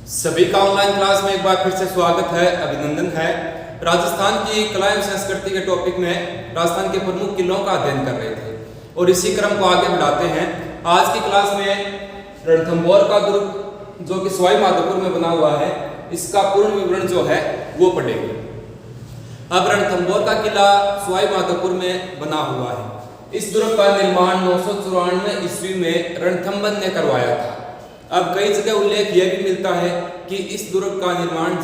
सभी का online class में एक बार फिर से स्वागत है, अभिनंदन है। राजस्थान की कला एवं संस्कृति के टॉपिक में राजस्थान के प्रमुख किलों का अध्ययन कर रहे थे और इसी क्रम को आगे बढ़ाते हैं। आज की क्लास में रणथंभौर का दुर्ग जो कि सवाई माधोपुर में बना हुआ है, इसका पूर्ण विवरण जो है वो पढ़ेंगे। अब रणथंभौर का किला सवाई माधोपुर में बना हुआ है। इस दुर्ग का निर्माण 994 ईस्वी में रणथंभन ने करवाया था। अब कई जगह उल्लेख यह भी मिलता है कि इस दुर्ग का निर्माण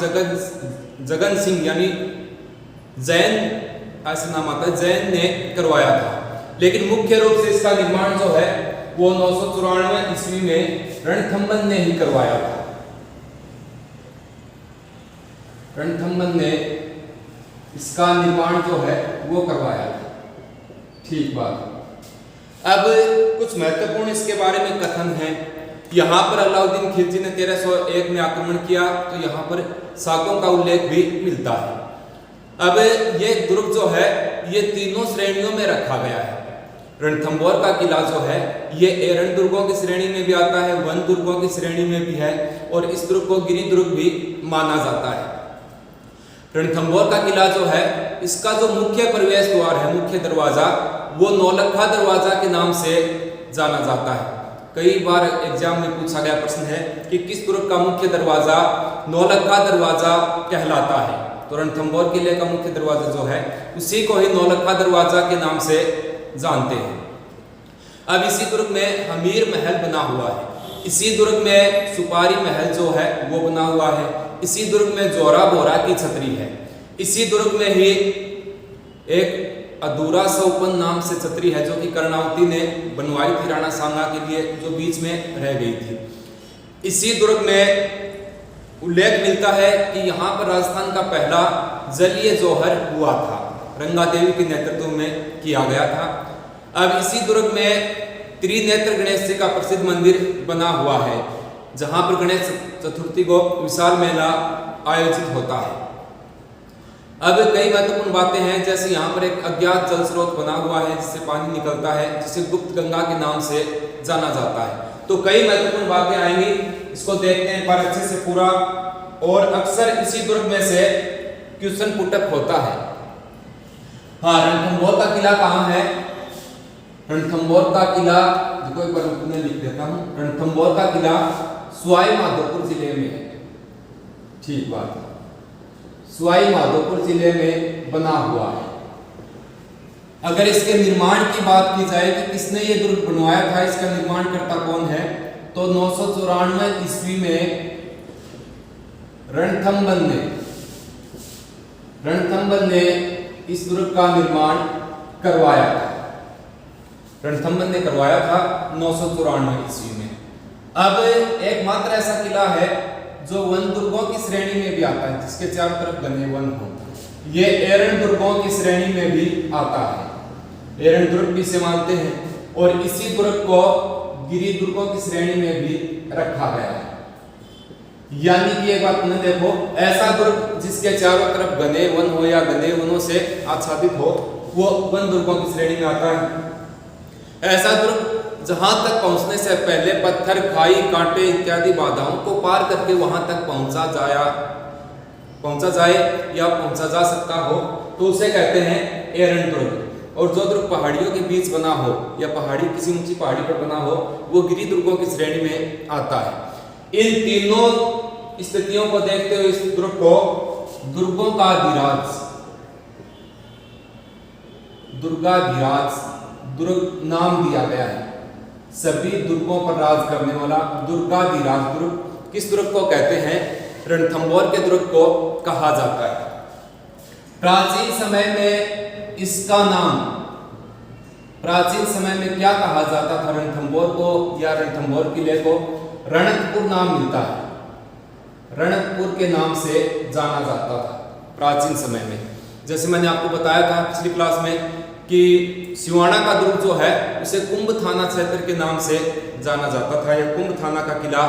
जगन सिंह यानी जैन, ऐसा नाम आता है, जैन ने करवाया था, लेकिन मुख्य रूप से इसका निर्माण जो है वो 994 ईस्वी में रणथंभन ने ही करवाया था। रणथंभन ने इसका निर्माण जो है वो करवाया था। ठीक बात। अब कुछ महत्वपूर्ण इसके बारे में कथन है। यहाँ पर अलाउद्दीन खिलजी ने 1301 में आक्रमण किया, तो यहाँ पर साकों का उल्लेख भी मिलता है। अब ये दुर्ग जो है ये तीनों श्रेणियों में रखा गया है। रणथंभौर का किला जो है ये एरण दुर्गों की श्रेणी में भी आता है, वन दुर्गों की श्रेणी में भी है, और इस दुर्ग को गिरि दुर्ग भी माना जाता है। रणथंभौर का किला जो है इसका जो मुख्य प्रवेश द्वार है, मुख्य दरवाजा, वो नौलखा दरवाजा के नाम से जाना जाता है। कई बार एग्जाम में पूछा गया प्रश्न है कि किस दुर्ग का मुख्य दरवाजा नौलखा दरवाजा कहलाता है, तो रणथंभौर किले का मुख्य दरवाजा जो है उसी को ही नौलखा दरवाजा के नाम से जानते हैं। अब इसी दुर्ग में हमीर महल बना हुआ है, इसी दुर्ग में सुपारी महल जो है वो बना हुआ है, इसी दुर्ग में जोरा बोरा की छतरी है, इसी दुर्ग में ही एक अधूरा सौपन नाम से छतरी है जो कि कर्णावती ने बनवाई थी राणा सांगा के लिए, जो बीच में रह गई थी। इसी दुर्ग में उल्लेख मिलता है कि यहाँ पर राजस्थान का पहला जलीय जौहर हुआ था, रंगा देवी के नेतृत्व में किया गया था। अब इसी दुर्ग में त्रिनेत्र गणेश जी का प्रसिद्ध मंदिर बना हुआ है, जहाँ पर गणेश चतुर्थी को विशाल मेला आयोजित होता है। अब कई महत्वपूर्ण बातें हैं, जैसे यहाँ पर एक अज्ञात जल स्रोत बना हुआ है जिससे पानी निकलता है, जिसे गुप्त गंगा के नाम से जाना जाता है। तो कई महत्वपूर्ण बातें आएंगी, इसको देखते हैं पर अच्छे से पूरा। और अक्सर इसी दुर्ग में से क्वेश्चन पुटअप होता है। हाँ, रणथंभौर का किला कहाँ है? रणथंभौर का किला देखो, एक बार मैं लिख देता हूँ। रणथंभौर का किला सवाई माधोपुर जिले में है। ठीक बात। सवाई माधोपुर जिले में बना हुआ है। अगर इसके निर्माण की बात की जाए कि किसने ये दुर्ग बनवाया था, इसका निर्माणकर्ता कौन है, तो 994 ईस्वी में रणथंभन ने इस दुर्ग का निर्माण करवाया था। रणथंभन ने करवाया था 994 ईस्वी में। अब एकमात्र ऐसा किला है जो वन दुर्गों की श्रेणी में भी आता है, जिसके चारों तरफ घने वन हो। ये एरण दुर्गों की श्रेणी में भी आता है, एरण दुर्ग भी इसे मानते हैं, और इसी दुर्ग को गिरि दुर्गों की श्रेणी में भी रखा गया है। यानी कि एक बात तुमने देखो, ऐसा दुर्ग जिसके चारों तरफ घने वन हो या घने वनों से आच्छादित हो, वो वन दुर्गों की श्रेणी में आता है। ऐसा दुर्ग जहां तक पहुंचने से पहले पत्थर, खाई, कांटे इत्यादि बाधाओं को पार करके वहां तक पहुंचा जाए या पहुंचा जा सकता हो, तो उसे कहते हैं एरण दुर्ग। और जो दुर्ग पहाड़ियों के बीच बना हो या पहाड़ी किसी ऊंची पहाड़ी पर बना हो, वो गिरि दुर्गों की श्रेणी में आता है। इन तीनों स्थितियों को देखते हुए इस दुर्ग को दुर्गाधिराज दुर्ग नाम दिया गया है। सभी दुर्गों पर राज करने वाला दुर्गाधिराज दुर्ग किस दुर्ग को कहते हैं? रणथंभौर के दुर्ग को कहा जाता है। प्राचीन समय में इसका नाम, प्राचीन समय में क्या कहा जाता था रणथंभौर को या रणथंभौर किले को? रणकपुर नाम मिलता है, रणकपुर के नाम से जाना जाता था प्राचीन समय में। जैसे मैंने आपको बताया था पिछली क्लास में कि सिवाना का दुर्ग जो है उसे कुंभ थाना क्षेत्र के नाम से जाना जाता था, या कुंभ थाना का किला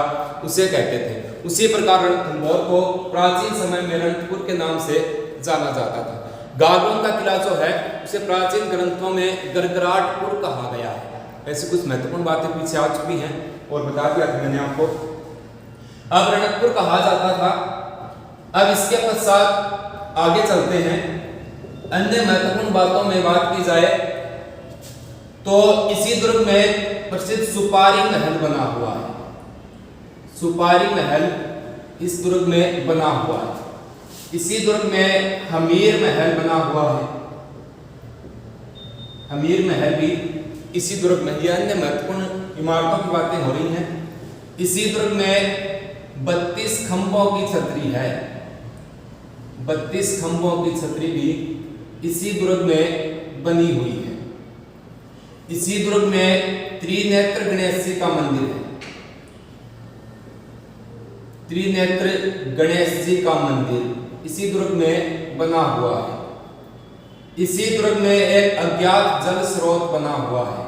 उसे कहते थे। उसी प्रकार रणथंभौर को प्राचीन समय में रणकपुर के नाम से जाना जाता था। गागरोन का किला जो है उसे प्राचीन ग्रंथों में गरगराटपुर कहा गया है। ऐसी कुछ महत्वपूर्ण बातें पीछे आ चुकी हैं और बता दिया था मैंने आपको। अब रणकपुर कहा जाता था। अब इसके पश्चात आगे चलते हैं। अन्य महत्वपूर्ण बातों में बात की जाए तो इसी दुर्ग में प्रसिद्ध सुपारी महल बना हुआ है। सुपारी महल इस दुर्ग में बना हुआ है। इसी दुर्ग में हमीर महल बना हुआ है। हमीर महल भी इसी दुर्ग में। ये अन्य महत्वपूर्ण इमारतों की बातें हो रही हैं। इसी दुर्ग में 32 खंभों की छतरी है। 32 खंभों की छतरी भी इसी दुर्ग में बनी हुई है। इसी दुर्ग में त्रिनेत्र गणेश जी का मंदिर है। त्रिनेत्र गणेश जी का मंदिर इसी दुर्ग में बना हुआ है। इसी दुर्ग में एक अज्ञात जल स्रोत बना हुआ है।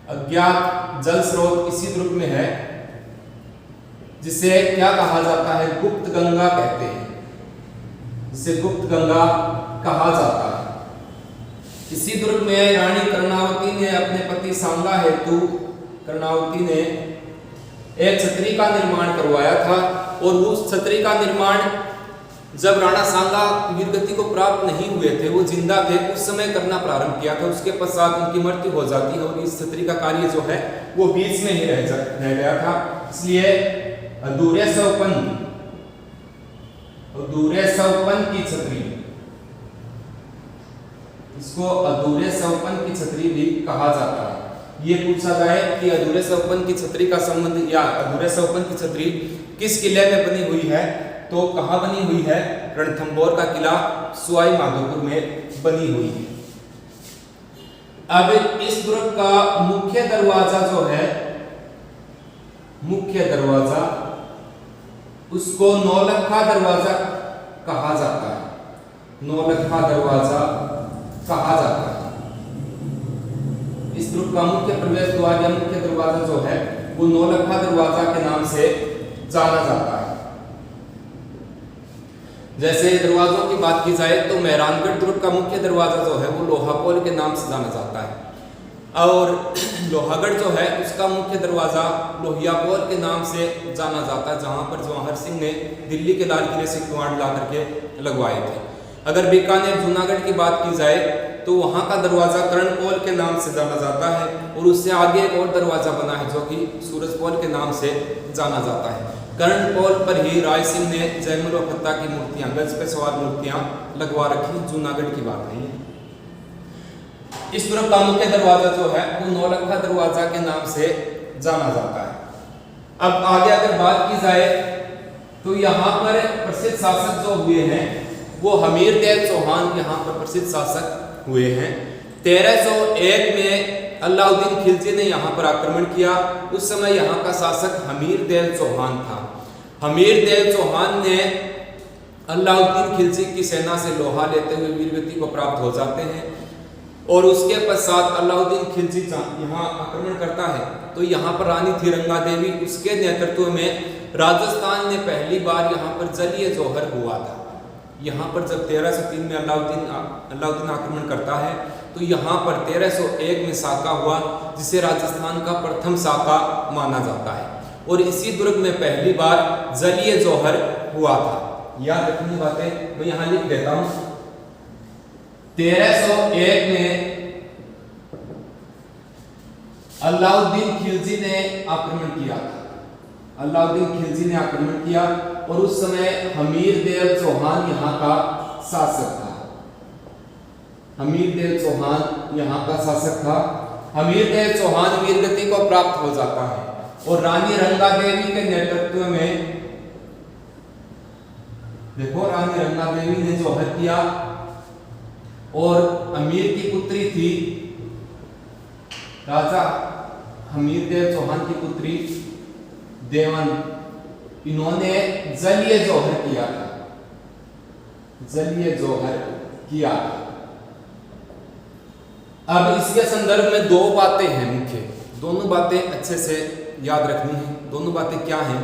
अज्ञात जल स्रोत इसी दुर्ग में है, जिसे क्या कहा जाता है? गुप्त गंगा कहते हैं। जिसे गुप्त गंगा कहा जाता है। इसी दुर्ग में रानी कर्णावती ने अपने पति सांगा हेतु कर्णावती ने एक छतरी का निर्माण करवाया था। और उस छतरी का निर्माण जब राणा सांगा वीरगति को प्राप्त नहीं हुए थे, वो जिंदा थे, उस समय करना प्रारंभ किया था। उसके पश्चात उनकी मृत्यु हो जाती है और इस छतरी का कार्य जो है वो बीच में ही रह गया था। इसलिए अधूरे सौपन की छतरी, इसको अधूरे सौपन की छतरी भी कहा जाता है। ये पूछा जाए कि अधूरे सौपन की छतरी का संबंध या अधूरे सौपन की छतरी किस किले में बनी हुई है, तो कहाँ बनी हुई है? रणथंभौर का किला सवाई माधोपुर में बनी हुई है। अब इस दुर्ग का मुख्य दरवाजा जो है, मुख्य दरवाजा, उसको नौलखा दरवाजा कहा जाता है। नौलखा दरवाजा कहा जाता है। इस दुर्ग का मुख्य प्रवेश द्वार या मुख्य दरवाजा जो है वो नौलखा दरवाजा के नाम से जाना जाता है। जैसे दरवाजों की बात की जाए तो मेहरानगढ़ दुर्ग का मुख्य दरवाजा जो है वो लोहापोल के नाम से जाना जाता है। और लोहागढ़ जो है उसका मुख्य दरवाजा लोहियापोल के नाम से जाना जाता है, जहां पर जवाहर सिंह ने दिल्ली के लाल किले से किवाड़ ला करके लगवाए थे। अगर बीकानेर जूनागढ़ की बात की जाए तो वहां का दरवाजा कर्णपोल के नाम से जाना जाता है। और उससे आगे एक और दरवाजा बना है जो कि सूरजपोल के नाम से जाना जाता है। कर्णपोल पर ही राय सिंह ने जयमुल व फत्ता की मूर्तियां, गज पे सवार मूर्तियां लगवा रखी। जूनागढ़ की बात है। इस दुर्ग का मुख्य दरवाजा जो है वो नौलखा दरवाजा के नाम से जाना जाता है। अब आगे अगर बात की जाए तो यहाँ पर प्रसिद्ध शासक जो हुए हैं वो हमीर देव चौहान यहाँ पर प्रसिद्ध शासक हुए हैं। 1301 में अलाउद्दीन खिलजी ने यहाँ पर आक्रमण किया। उस समय यहाँ का शासक हमीर देव चौहान था। हमीर देव चौहान ने अलाउद्दीन खिलजी की सेना से लोहा लेते हुए वीरगति को प्राप्त हो जाते हैं। और उसके पश्चात अलाउद्दीन खिलजी यहाँ आक्रमण करता है तो यहाँ पर रानी थी रंगा देवी, उसके नेतृत्व में राजस्थान ने पहली बार यहाँ पर जलीय जौहर हुआ था। यहाँ पर जब 1303 में अलाउद्दीन आक्रमण करता है तो यहाँ पर 1301 में साका हुआ, जिसे राजस्थान का प्रथम साका माना जाता है। और इसी दुर्ग में पहली बार जलीय जौहर हुआ था। याद रखनी बातें मैं यहाँ लिख देता हूँ। 1301 में अलाउद्दीन खिलजी ने आक्रमण किया था। अलाउद्दीन खिलजी ने आक्रमण किया और उस समय हमीर देव चौहान यहाँ का शासक था। हमीर देव चौहान यहाँ का शासक था। हमीर देव चौहान वीरगति को प्राप्त हो जाता है और रानी रंगा देवी के नेतृत्व में, देखो रानी रंगा देवी ने जौहर किया और अमीर की पुत्री थी राजा हमीर देव चौहान की पुत्री देवन, इन्होंने जलीय जौहर किया था। जलीय जौहर किया था। अब इसके संदर्भ में दो बातें हैं मुख्य, दोनों बातें अच्छे से याद रखनी है। दोनों बातें क्या हैं?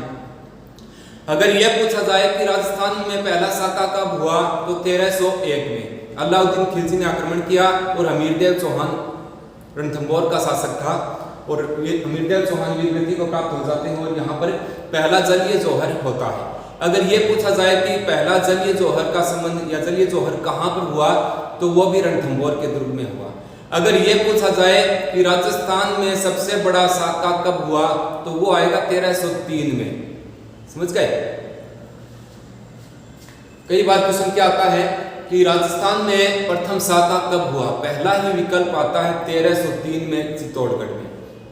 अगर यह पूछा जाए कि राजस्थान में पहला साका कब हुआ तो 1301 में अलाउद्दीन खिलजी ने आक्रमण किया और हमीर देव चौहान रणथंभौर का शासक था और हमीर देव चौहान वीरगति को प्राप्त हो जाते हैं और यहाँ पर पहला जलीय जौहर होता है। अगर ये पूछा जाए कि पहला जलीय जौहर का संबंध या जलीय जौहर कहाँ पर हुआ, तो वो भी रणथंभौर के दुर्ग में हुआ। अगर ये पूछा जाए कि राजस्थान में सबसे बड़ा साका कब हुआ, तो वो आएगा 1303 में। समझ गए? कई बार क्वेश्चन क्या आता है कि राजस्थान में प्रथम साका कब हुआ, पहला ही विकल्प आता है 1303 में चित्तौड़गढ़ में।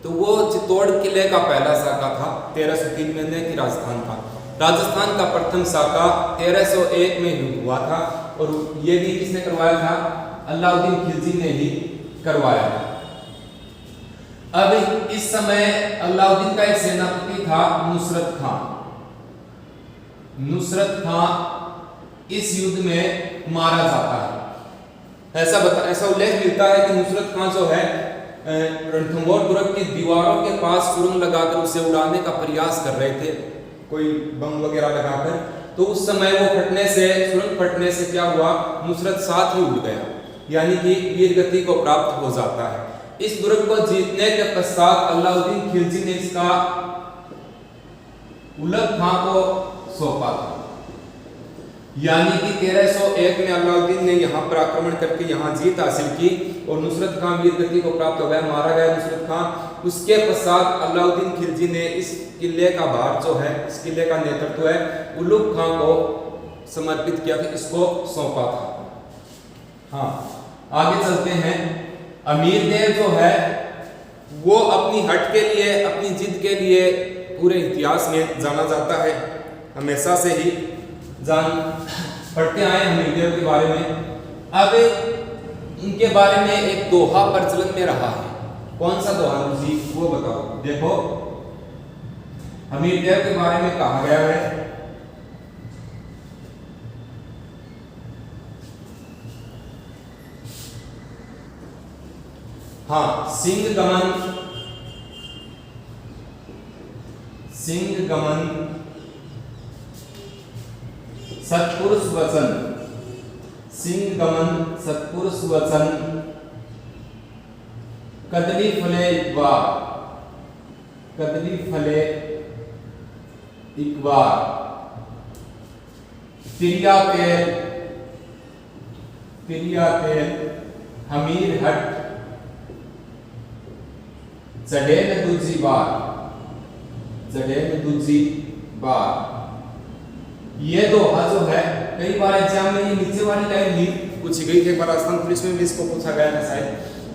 तो वो चित्तौड़ किले का पहला साका था 1303 में, नहीं कि राजस्थान का। राजस्थान का प्रथम साका 1301 में हुआ था, और ये भी किसने करवाया था? अलाउद्दीन खिलजी ने ही करवाया था। अब इस समय अलाउद्दीन का एक सेनापति था नुसरत खान। नुसरत खान इस युद्ध में मारा जाता है। ऐसा उल्लेख मिलता है कि नुसरत खान जो है रणथंभौर दुर्ग की दीवारों के पास सुरंग लगाकर उसे उड़ाने का प्रयास कर रहे थे, कोई बम वगैरह लगाकर। तो उस समय वो सुरंग फटने से क्या हुआ, नुसरत साथ ही उड़ गया, यानी कि वीर गति को प्राप्त हो जाता है। इस दुर्ग को जीतने के पश्चात अलाउद्दीन खिलजी ने इसका उलग खां को सौंपा था, यानी कि 1301 में अलाउद्दीन ने यहाँ पर आक्रमण करके यहाँ जीत हासिल की और नुसरत खां वीर गति को प्राप्त हो गया, मारा गया नुसरत खां। उसके पश्चात अलाउद्दीन खिलजी ने इस किले का भार जो है, इस किले का नेतृत्व है उलुग खां को समर्पित किया था, इसको सौंपा था। हाँ, आगे चलते हैं। अमीर देव जो है वो अपनी हट के लिए, अपनी जिद के लिए पूरे इतिहास में जाना जाता है, हमेशा से ही पढ़ते आए अमीर देव के बारे में। अब इनके बारे में एक दोहा प्रचलन में रहा है। कौन सा दोहा जी, वो बताओ। देखो, अमीर देव के बारे में कहा गया है, हाँ, सिंह गमन सत्पुरुष वचन, सिंह गमन सत्पुरुष वचन, कदली फले इकबार, कदली फले इकबार, तिरिया तेल हमीर हट चढ़े न दूजी बार। ये दोहा जो है कई बार एग्जाम में ये नीचे वाली लाइन ही पूछी गई थी, एक बार राजस्थान पुलिस में भी इसको पूछा गया था शायद।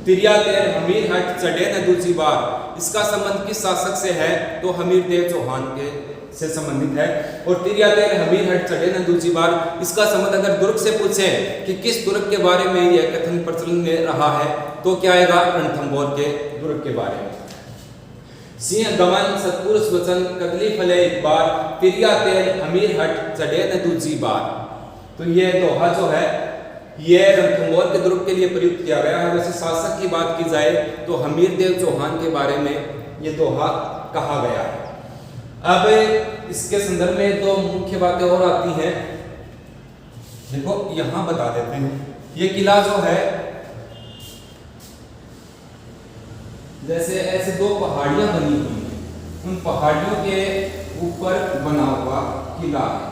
तिरिया तेल हमीर हट चढ़े न दूजी बार, इसका संबंध किस शासक से है? तो हमीर देव चौहान के से संबंधित है। और तिरिया तेल हमीर हट चढ़े न दूजी बार, इसका संबंध अगर दुर्ग से पूछे कि किस दुर्ग के बारे में यह कथन प्रचलन में रहा है, तो क्या आएगा? रणथंभौर के दुर्ग के बारे में। सिंह गमन सत्पुरुष वचन, कदली फले एक बार, तिरिया तेल हमीर हट चढ़े न दूजी बार। तो ये दोहा जो है ये रणथंभौर के दुर्ग के लिए प्रयुक्त किया गया है। वैसे शासक की बात की जाए तो हमीर देव चौहान के बारे में ये दोहा कहा गया है। अब इसके संदर्भ में दो मुख्य बातें और आती हैं, देखो यहां बता देते हैं। ये किला जो है जैसे ऐसे दो पहाड़ियां बनी हुई हैं, उन पहाड़ियों के ऊपर बना हुआ किला है।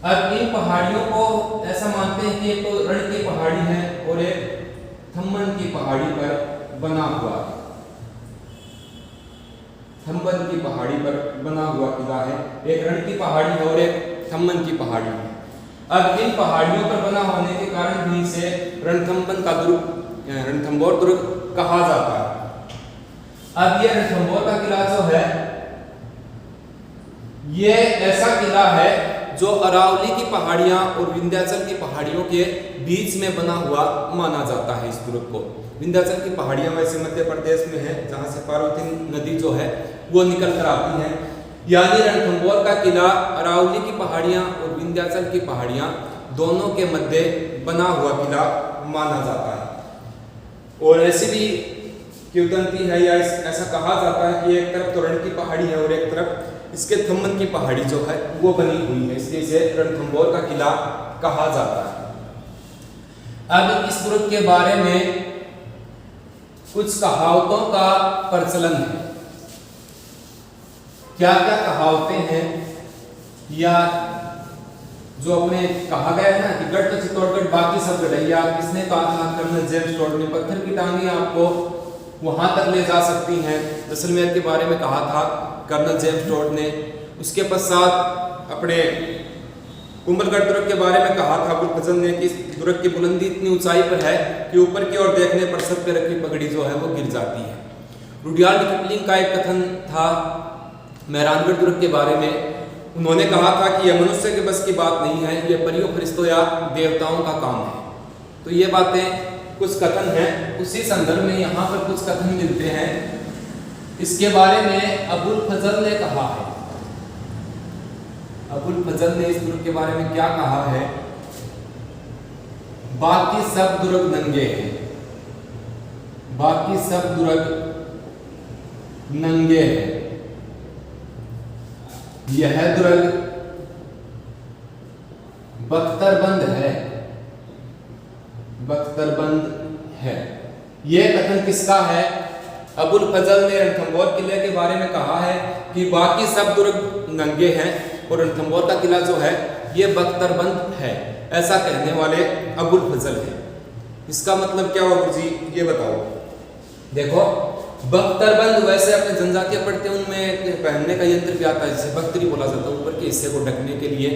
अब इन पहाड़ियों को ऐसा मानते हैं कि एक तो रण की पहाड़ी है और एक थम्बन की पहाड़ी पर बना हुआ है। थम्बन की पहाड़ी पर बना हुआ किला है, एक रण की पहाड़ी है और एक थम्बन की पहाड़ी है। अब इन पहाड़ियों पर बना होने के कारण भी इसे रणथंबन का दुर्ग, रणथंभौर दुर्ग कहा जाता है। अब ये रणथंभौर का किला जो है ये ऐसा किला है जो अरावली की पहाड़ियां और विंध्याचल की पहाड़ियों के बीच में बना हुआ माना जाता है इस दुर्ग को। विंध्याचल की पहाड़ियां वैसे मध्य प्रदेश में है, जहां से पार्वती नदी जो है वो निकल कर आती है। यानी रणथंभौर का किला अरावली की पहाड़ियां और विंध्याचल की पहाड़ियां दोनों के मध्य बना हुआ किला माना जाता है। और ऐसी भी किंवदंती है या ऐसा कहा जाता है कि एक तरफ तो रण की पहाड़ी है और एक तरफ इसके थम्बन की पहाड़ी जो है वो बनी हुई है, इसलिए इसे रणथंभौर का किला कहा जाता है। अब इस दुर्ग के बारे में कुछ कहावतों का प्रचलन है। क्या क्या कहावतें हैं या जो अपने कहा गया है ना कि गढ़ तो चित्तौड़गढ़ बाकी सब गढ़ैया, किसने कहा था? कर्नल जेम्स टोड ने। पत्थर की टांगे आपको वहां तक ले जा सकती हैं, जैसलमेर के बारे में कहा था कर्नल जेम्स टोड ने। उसके पश्चात अपने कुंभलगढ़ दुर्ग के बारे में कहा था अबुल फजल ने कि इस दुर्ग की बुलंदी इतनी ऊंचाई पर है कि ऊपर की ओर देखने पर सर पे रखी पगड़ी जो है वो गिर जाती है। रुडयार्ड किपलिंग का एक कथन था मेहरानगढ़ दुर्ग के बारे में। उन्होंने कहा था कि यह मनुष्य के बस की बात नहीं है, यह परियों, फरिश्तों या देवताओं का काम है। तो ये बातें कुछ कथन हैं। उसी संदर्भ में यहाँ पर कुछ कथन मिलते हैं। इसके बारे में अबुल फजल ने कहा है, अबुल फजल ने इस दुर्ग के बारे में क्या कहा है? बाकी सब दुर्ग नंगे हैं, बाकी सब दुर्ग नंगे हैं, यह दुर्ग बख्तरबंद है, बख्तरबंद है। यह कथन किसका है? अबुल फजल ने रणथंभौर किले के बारे में कहा है कि बाकी सब दुर्ग नंगे हैं और रणथंभौर का किला जो है यह बख्तरबंद है। ऐसा कहने वाले अबुल फजल है। इसका मतलब क्या होगा जी, ये बताओ। देखो, बख्तरबंद वैसे अपने जनजातीय पढ़ते हैं, उनमें पहनने का यंत्र भी आता है जिसे बख्तरी बोला जाता है, ऊपर के हिस्से को ढकने के लिए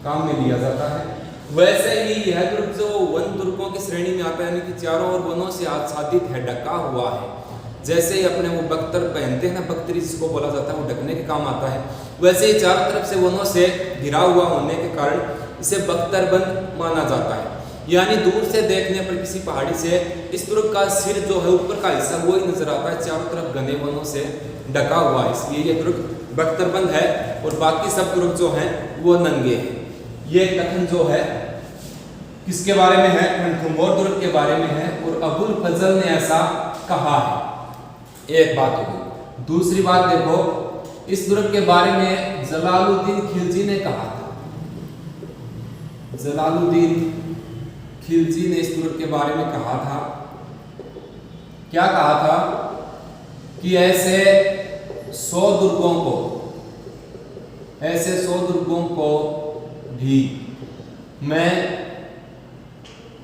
काम में लिया जाता है। वैसे ही यह दुर्ग जो वन दुर्गों की श्रेणी में आता है, यानी कि चारों ओर वनों से आच्छादित है, ढका हुआ है। जैसे ही अपने वो बख्तर पहनते हैं ना, बख्तरी जिसको बोला जाता है, वो ढकने के काम आता है। वैसे ही चारों तरफ से वनों से घिरा हुआ होने के कारण इसे बख्तरबंद माना जाता है। यानी दूर से देखने पर किसी पहाड़ी से इस दुर्ग का सिर जो है, ऊपर का हिस्सा वो ही नजर आता है, चारों तरफ घने वनों से ढका हुआ है, इसलिए ये दुर्ग बख्तरबंद है और बाकी सब दुर्ग जो हैं वो नंगे हैं। ये कथन जो है किसके बारे में है? रणथंभौर दुर्ग के बारे में है और अबुल फजल ने ऐसा कहा है। एक बात होगी। दूसरी बात देखो, इस दुर्ग के बारे में जलालुद्दीन खिलजी ने कहा था, जलालुद्दीन खिलजी ने इस दुर्ग के बारे में कहा था। क्या कहा था? कि ऐसे 100 दुर्गों को, ऐसे 100 दुर्गों को भी मैं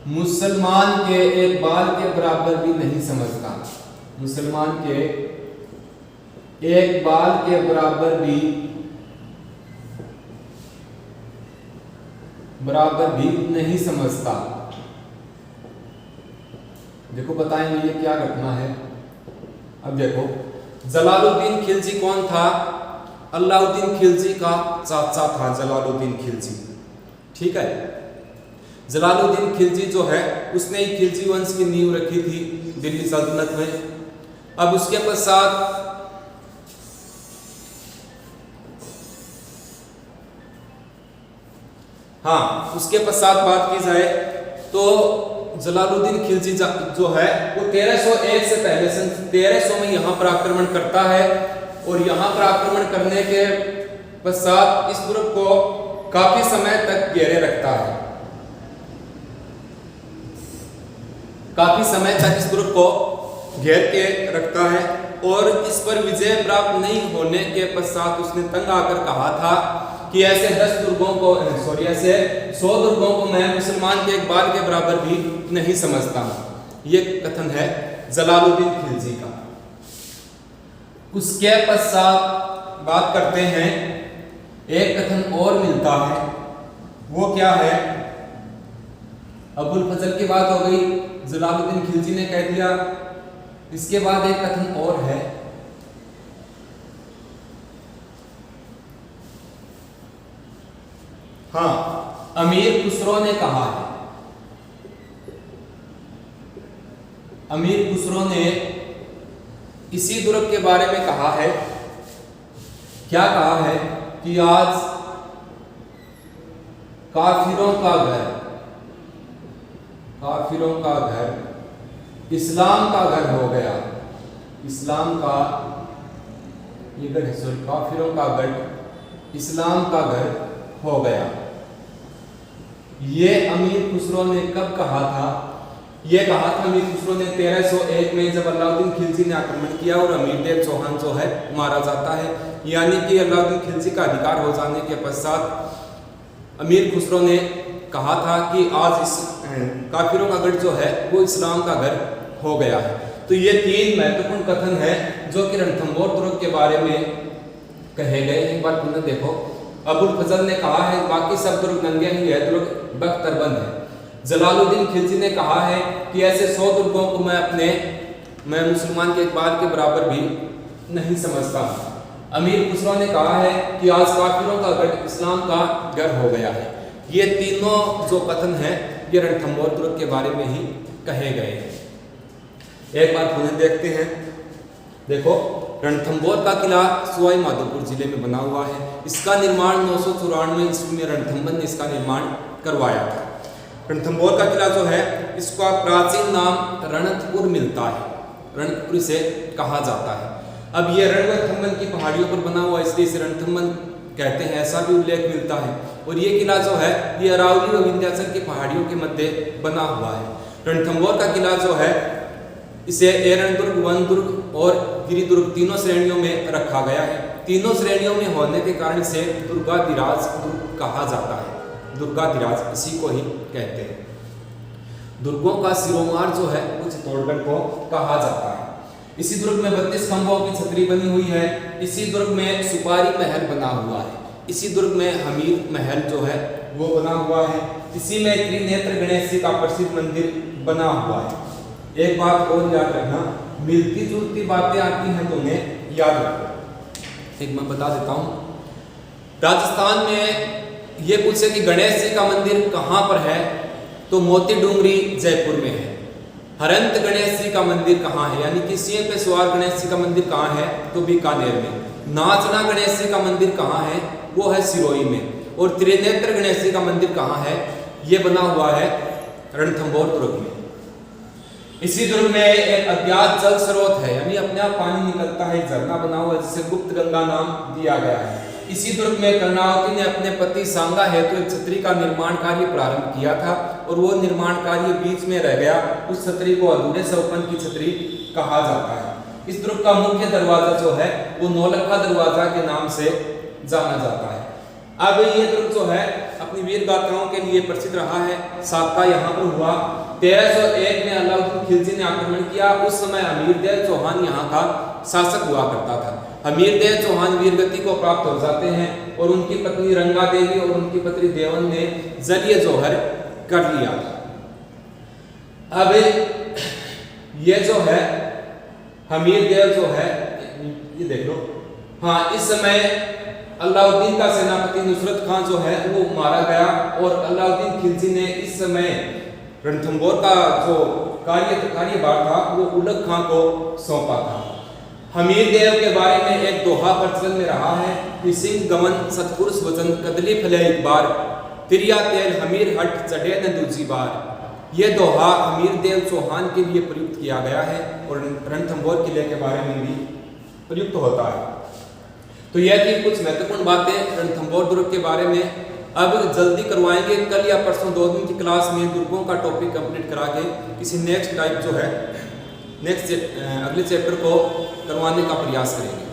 मुसलमान के एक बाल के बराबर भी नहीं समझता, मुसलमान के एक बाल के बराबर भी नहीं समझता। देखो बताएंगे ये क्या घटना है। अब देखो, जलालुद्दीन खिलजी कौन था? अलाउद्दीन खिलजी का चाचा था जलालुद्दीन खिलजी। ठीक है, जलालुद्दीन खिलजी जो है उसने ही खिलजी वंश की नींव रखी थी दिल्ली सल्तनत में। अब उसके पश्चात उसके पश्चात बात की जाए तो जलालुद्दीन खिलजी जो है वो 1301 से पहले सन 1300 में यहाँ पर आक्रमण करता है और यहाँ पर आक्रमण करने के पश्चात इस दुर्ग को काफी समय तक घेरे रखता है, काफी समय तक इस दुर्ग को घेर के रखता है और इस पर विजय प्राप्त नहीं होने के पश्चात उसने तंग आकर कहा था कि ऐसे 10 दुर्गों को, ऐसे 100 दुर्गों को मैं मुसलमान के एक बाल के बराबर भी नहीं समझता हूं। ये कथन है जलालुद्दीन खिलजी का। उसके पश्चात बात करते हैं, एक कथन और मिलता है, वो क्या है? अबुल फजल की बात हो गई, जलालुद्दीन खिलजी ने कह दिया। इसके बाद एक कथन और है, अमीर खुसरो ने कहा है, अमीर खुसरो ने इसी दुर्ग के बारे में कहा है। क्या कहा है? कि आज काफिरों का घर, काफिरों का घर इस्लाम का घर हो गया, इस्लाम का ये गढ़, सॉरी, काफिरों का गढ़ इस्लाम का घर हो गया। ये अमीर खुसरो ने कब कहा था? ये कहा था अमीर खुसरो ने 1301 में जब अलाउद्दीन खिलजी ने आक्रमण किया और अमीर देव चौहान जो है मारा जाता है, यानी कि अलाउद्दीन खिलजी का अधिकार हो जाने के पश्चात अमीर खुसरो ने कहा था कि आज इस काफिरों का गढ़ जो है वो इस्लाम का घर हो गया है। तो ये 3 महत्वपूर्ण कथन है जो कि रणथंभौर दुर्ग के बारे में कहे गए। एक बार पुनः देखो, अबुल फजल ने कहा है बाकी सब दुर्ग नंगे ही है, दुर्ग बख्तरबंद है। जलालुद्दीन खिलजी ने कहा है कि ऐसे 100 दुर्गों को मैं मुसलमान के इकबाल के बराबर भी नहीं समझता। अमीर खुसरो ने कहा है कि आज काफिरों का गढ़ इस्लाम का घर हो गया है। ये तीनों जो कथन है ये रणथंभौर दुर्ग के बारे में ही कहे गए हैं। एक बार पुनः देखते हैं। देखो, रणथंभौर का किला सवाई माधोपुर जिले में बना हुआ है। इसका निर्माण 994 ईस्वी में रणथंभन ने इसका निर्माण करवाया था। रणथंभौर का किला जो है इसका प्राचीन नाम रणथपुर मिलता है, रणथपुर से कहा जाता है। अब ये रणथंभन की पहाड़ियों पर बना हुआ इसलिए इसे रणथंभन कहते हैं, ऐसा भी उल्लेख मिलता है। और ये किला जो है ये अरावली व विंध्याचल की पहाड़ियों के मध्य बना हुआ है। रणथंभौर का किला जो है इसे एरन दुर्ग, वन दुर्ग और गिरिदुर्ग तीनों श्रेणियों में रखा गया है। तीनों श्रेणियों में होने के कारण इसे दुर्गाधिराज दुर्ग कहा जाता है। दुर्गाधिराज इसी को ही कहते हैं। दुर्गों का सिरोमार जो है वो चित्तौड़गढ़ को कहा जाता है। इसी दुर्ग में 32 खंभों की छतरी बनी हुई है। इसी दुर्ग में सुपारी महल बना हुआ है। इसी दुर्ग में हमीर महल जो है वो बना हुआ है। इसी में त्रिनेत्र गणेश जी का प्रसिद्ध मंदिर बना हुआ है। एक बात और याद रखना, मिलती जुलती बातें आती हैं तो उन्हें याद रखो। एक मैं बता देता हूँ, राजस्थान में ये पूछे कि गणेश जी का मंदिर कहाँ पर है, तो मोती डूंगरी जयपुर में है। हरंत गणेश जी का मंदिर कहाँ है, यानी कि सिंह पे सवार गणेश जी का मंदिर कहाँ है, तो बीकानेर में। नाचना गणेश जी का मंदिर कहाँ है, वो है सिरोही में। और त्रिनेत्र गणेश जी का मंदिर कहाँ है, ये बना हुआ है रणथंभौर दुर्ग में। इसी दुर्ग में एक अज्ञात जल स्रोत है, यानी अपने आप पानी निकलता है, झरना बना हुआ है जिसे गुप्त गंगा नाम दिया गया है। इसी दुर्ग में कर्णावती ने अपने पति सांगा हेतु एक छतरी का निर्माण कार्य प्रारंभ किया था और वो निर्माण कार्य बीच में रह गया। उस छतरी को अधूरे सौपन की छतरी कहा जाता है। इस दुर्ग का मुख्य दरवाजा जो है वो नौलखा दरवाजा के नाम से जाना जाता है। अब ये दुर्ग जो है अपनी वीर गाथाओं के लिए प्रसिद्ध रहा है। साका यहाँ पर हुआ। 1301 में अलाउद्दीन खिलजी ने आक्रमण किया। उस समय अमीर देव चौहान यहाँ का शासक हुआ करता था। अमीर देव चौहान वीरगति को प्राप्त हो जाते हैं और उनकी पत्नी रंगा देवी और उनकी पत्नी देवन ने जरिए जोहर कर लिया। अब ये जो है अमीर देव जो है, ये देख लो, हाँ, इस समय अलाउद्दीन का सेनापति नुसरत खान जो है वो मारा गया और अलाउद्दीन खिलजी ने इस समय रणथंभौर का जो कार्यभार था वो उलग खां को सौंपा था। हमीर देव के बारे में एक दोहा प्रचलन में रहा है कि सिंह गमन सतपुरुष वचन कदली फले एक बार, तिरिया तेल हमीर हट चढ़े न दूसरी बार। ये दोहा हमीर देव चौहान के लिए प्रयुक्त किया गया है और रणथंभौर किले के बारे में भी प्रयुक्त होता है। तो यह थी कुछ महत्वपूर्ण बातें रणथंभौर दुर्ग के बारे में। अब जल्दी करवाएंगे, कल या परसों 2 दिन की क्लास में दुर्गों का टॉपिक कंप्लीट करा के किसी नेक्स्ट टाइप जो है नेक्स्ट अगले चैप्टर को करवाने का प्रयास करेंगे।